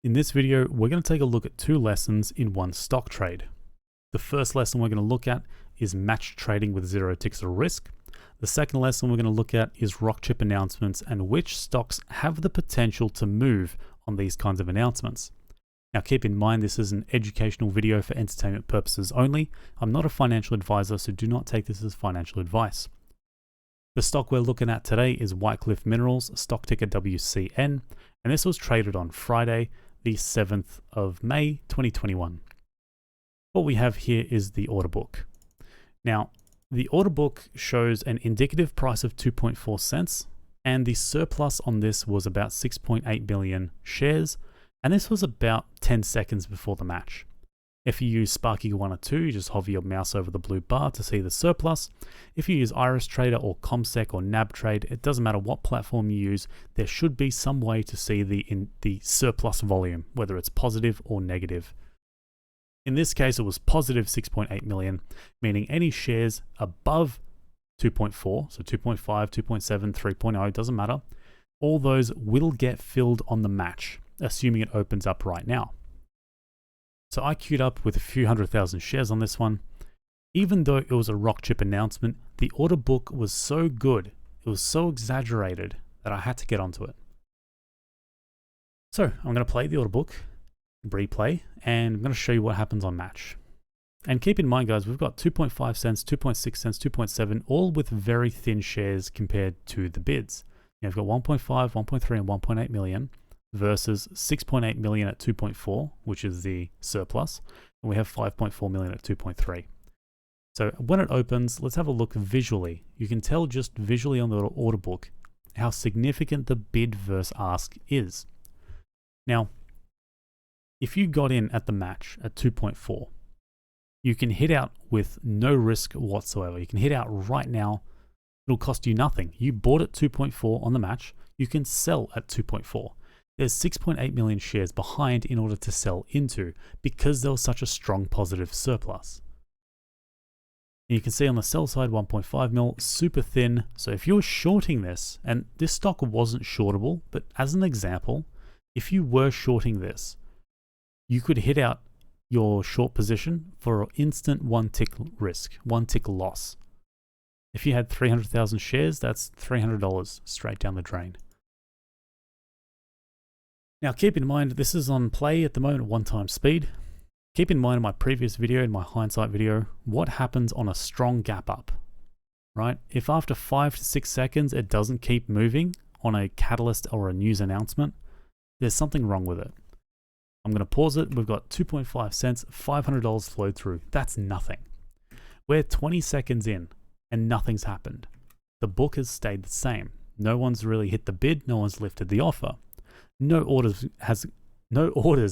In this video, we're going to take a look at two lessons in one stock trade. The first lesson we're going to look at is match trading with zero ticks of risk. The second lesson we're going to look at is rock chip announcements and which stocks have the potential to move on these kinds of announcements. Now keep in mind this is an educational video for entertainment purposes only. I'm not a financial advisor, so do not take this as financial advice. The stock we're looking at today is White Cliff Minerals, stock ticker WCN, and this was traded on Friday, the 7th of May 2021. What we have here is the order book. Now, the order book shows an indicative price of 2.4 cents, and the surplus on this was about 6.8 billion shares, and this was about 10 seconds before the match. If you use Sparky 1 or 2, you just hover your mouse over the blue bar to see the surplus. If you use Iris Trader or ComSec or NabTrade, it doesn't matter what platform you use, there should be some way to see the surplus volume, whether it's positive or negative. In this case, it was positive 6.8 million, meaning any shares above 2.4, so 2.5, 2.7, 3.0, doesn't matter, all those will get filled on the match, assuming it opens up right now. So I queued up with a few 100,000 shares on this one. Even though it was a rock chip announcement, the order book was so good, it was so exaggerated that I had to get onto it. So I'm going to play the order book, replay, and I'm going to show you what happens on match. And keep in mind, guys, we've got 2.5 cents, 2.6 cents, 2.7, all with very thin shares compared to the bids. You've got 1.5, 1.3, and 1.8 million. Versus 6.8 million at 2.4, which is the surplus, and we have 5.4 million at 2.3. So when it opens, let's have a look visually. You can tell just visually on the order book how significant the bid versus ask is. Now, if you got in at the match at 2.4, you can hit out with no risk whatsoever. You can hit out right now. It'll cost you nothing. You bought at 2.4 on the match. You can sell at 2.4. There's 6.8 million shares behind in order to sell into because there was such a strong positive surplus. And you can see on the sell side 1.5 mil, super thin. So if you're shorting this, and this stock wasn't shortable, but as an example, if you were shorting this, you could hit out your short position for instant one tick risk, one tick loss. If you had 300,000 shares, that's $300 straight down the drain. Now keep in mind, this is on play at the moment at 1 times speed. Keep in mind in my previous video, in my hindsight video, what happens on a strong gap up, right? If after 5 to 6 seconds it doesn't keep moving on a catalyst or a news announcement, there's something wrong with it. I'm going to pause it. We've got 2.5 cents, $500 flowed through. That's nothing. We're 20 seconds in and nothing's happened. The book has stayed the same. No one's really hit the bid. No one's lifted the offer. No orders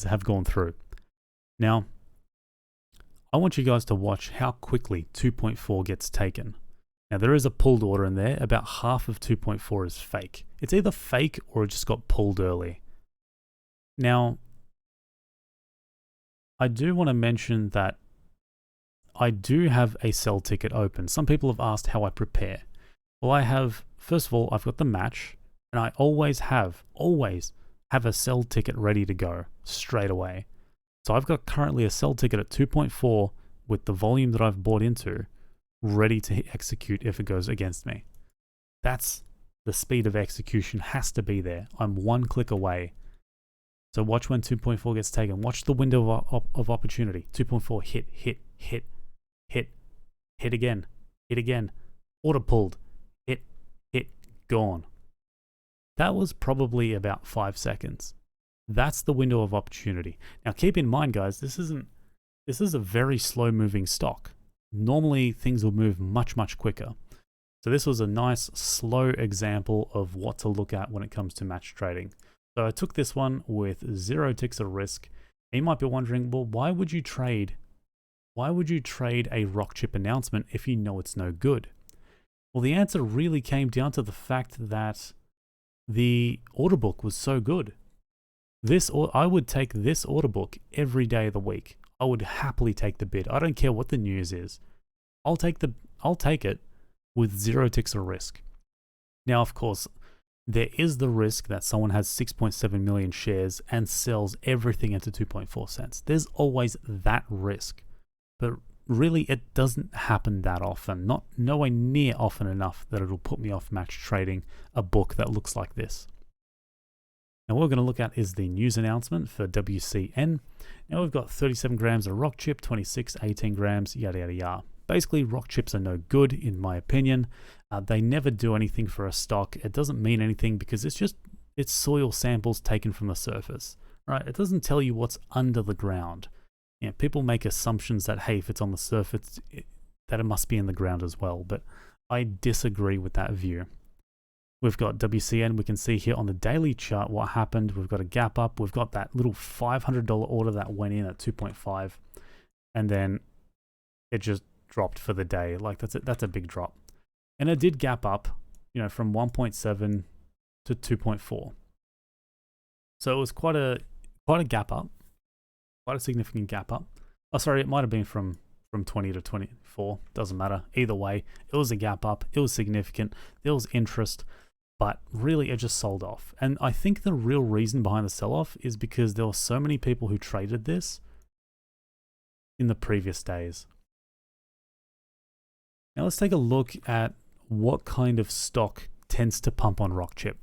have gone through. Now, I want you guys to watch how quickly 2.4 gets taken. Now, there is a pulled order in there. About half of 2.4 is fake. It's either fake or it just got pulled early. Now, I do want to mention that I do have a sell ticket open. Some people have asked how I prepare. Well, first of all, I've got the match, and I always have a sell ticket ready to go straight away. So I've got currently a sell ticket at 2.4 with the volume that I've bought into ready to execute if it goes against me. That's the speed of execution has to be there. I'm one click away. So watch when 2.4 gets taken. Watch the window of opportunity. 2.4 hit again. Order pulled. Hit, gone. That was probably about 5 seconds. That's the window of opportunity. Now keep in mind, guys, this is a very slow moving stock. Normally things will move much, much quicker. So this was a nice slow example of what to look at when it comes to match trading. So I took this one with 0 ticks of risk. And you might be wondering, well, why would you trade a rock chip announcement if you know it's no good? Well, the answer really came down to the fact that the order book was so good. I would take this order book every day of the week. I would happily take the bid. I don't care what the news is. I'll take it with 0 ticks of risk. Now, of course, there is the risk that someone has 6.7 million shares and sells everything into 2.4 cents. There's always that risk. But really, it doesn't happen that often. Nowhere near often enough that it'll put me off match trading a book that looks like this. Now what we're going to look at is the news announcement for WCN. Now we've got 37 grams of rock chip, 26, 18 grams, yada yada yada. Basically, rock chips are no good in my opinion. They never do anything for a stock. It doesn't mean anything because it's soil samples taken from the surface, right? It doesn't tell you what's under the ground. You know, people make assumptions that, hey, if it's on the surface, that it must be in the ground as well. But I disagree with that view. We've got WCN. We can see here on the daily chart what happened. We've got a gap up. We've got that little $500 order that went in at 2.5, and then it just dropped for the day. Like that's a big drop. And it did gap up, you know, from 1.7 to 2.4. So it was quite a gap up, quite a significant gap up. Oh, sorry, it might have been from 20 to 24. Doesn't matter. Either way, it was a gap up. It was significant. There was interest, but really it just sold off. And I think the real reason behind the sell-off is because there were so many people who traded this in the previous days. Now let's take a look at what kind of stock tends to pump on rock chip.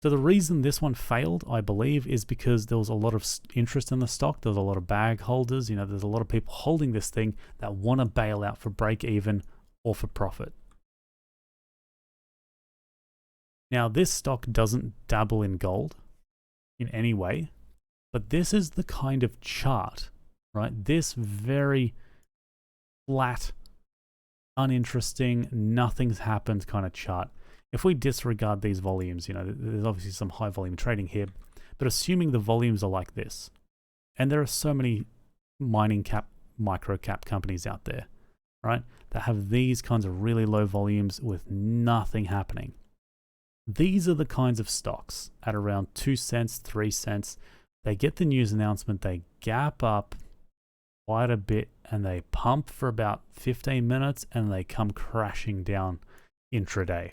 So the reason this one failed, I believe, is because there was a lot of interest in the stock. There was a lot of bag holders. You know, there's a lot of people holding this thing that want to bail out for break even or for profit. Now this stock doesn't dabble in gold in any way, but this is the kind of chart, right? This very flat, uninteresting, nothing's happened kind of chart. If we disregard these volumes, you know, there's obviously some high volume trading here, but assuming the volumes are like this, and there are so many mining cap, micro cap companies out there, right, that have these kinds of really low volumes with nothing happening. These are the kinds of stocks at around 2 cents, 3 cents. They get the news announcement, they gap up quite a bit, and they pump for about 15 minutes, and they come crashing down intraday.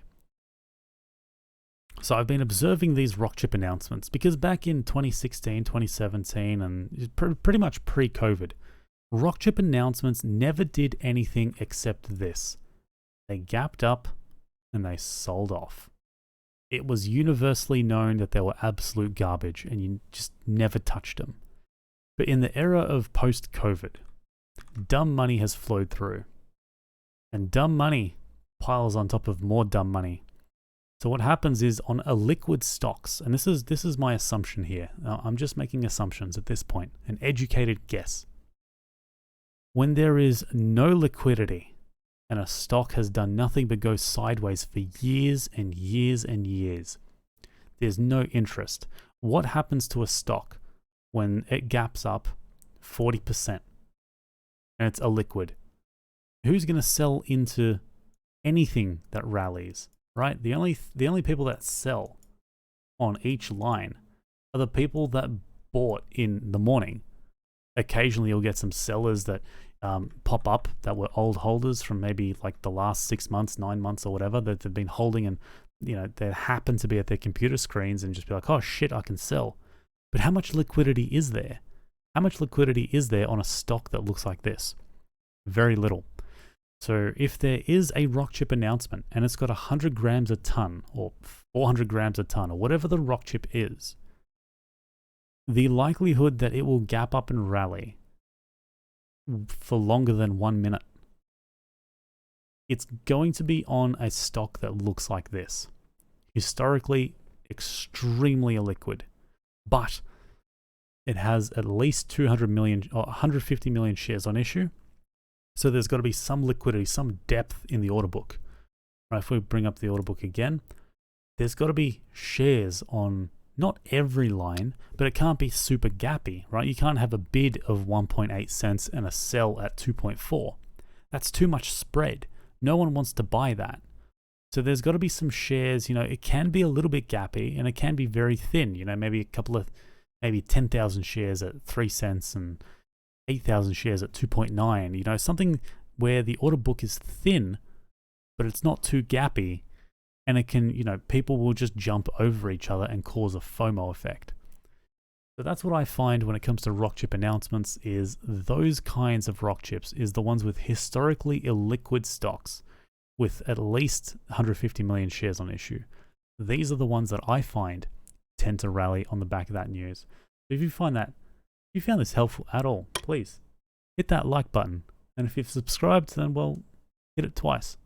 So I've been observing these rock chip announcements because back in 2016, 2017, and pretty much pre-COVID, rock chip announcements never did anything except this. They gapped up and they sold off. It was universally known that they were absolute garbage and you just never touched them. But in the era of post-COVID, dumb money has flowed through. And dumb money piles on top of more dumb money. So what happens is on illiquid stocks, and this is my assumption here. I'm just making assumptions at this point, an educated guess. When there is no liquidity and a stock has done nothing but go sideways for years and years and years, there's no interest. What happens to a stock when it gaps up 40% and it's illiquid? Who's going to sell into anything that rallies? Right? The only people that sell on each line are the people that bought in the morning. Occasionally you'll get some sellers that pop up that were old holders from maybe like the last 6 months, 9 months or whatever that they've been holding, and you know, they happen to be at their computer screens and just be like, oh shit, I can sell. But how much liquidity is there? How much liquidity is there on a stock that looks like this? Very little. So if there is a rock chip announcement and it's got 100 grams a ton or 400 grams a ton or whatever the rock chip is, the likelihood that it will gap up and rally for longer than 1 minute, it's going to be on a stock that looks like this. Historically, extremely illiquid, but it has at least 200 million or 150 million shares on issue. So there's got to be some liquidity, some depth in the order book. Right, if we bring up the order book again, there's got to be shares on not every line, but it can't be super gappy, right? You can't have a bid of 1.8 cents and a sell at 2.4. That's too much spread. No one wants to buy that. So there's got to be some shares, you know, it can be a little bit gappy and it can be very thin, you know, maybe 10,000 shares at 3 cents and 8,000 shares at 2.9, you know, something where the order book is thin, but it's not too gappy, and it can, people will just jump over each other and cause a FOMO effect. So that's what I find when it comes to rock chip announcements, is those kinds of rock chips is the ones with historically illiquid stocks with at least 150 million shares on issue. These are the ones that I find tend to rally on the back of that news. So if you found this helpful at all, please hit that like button. And if you've subscribed, then well, hit it twice.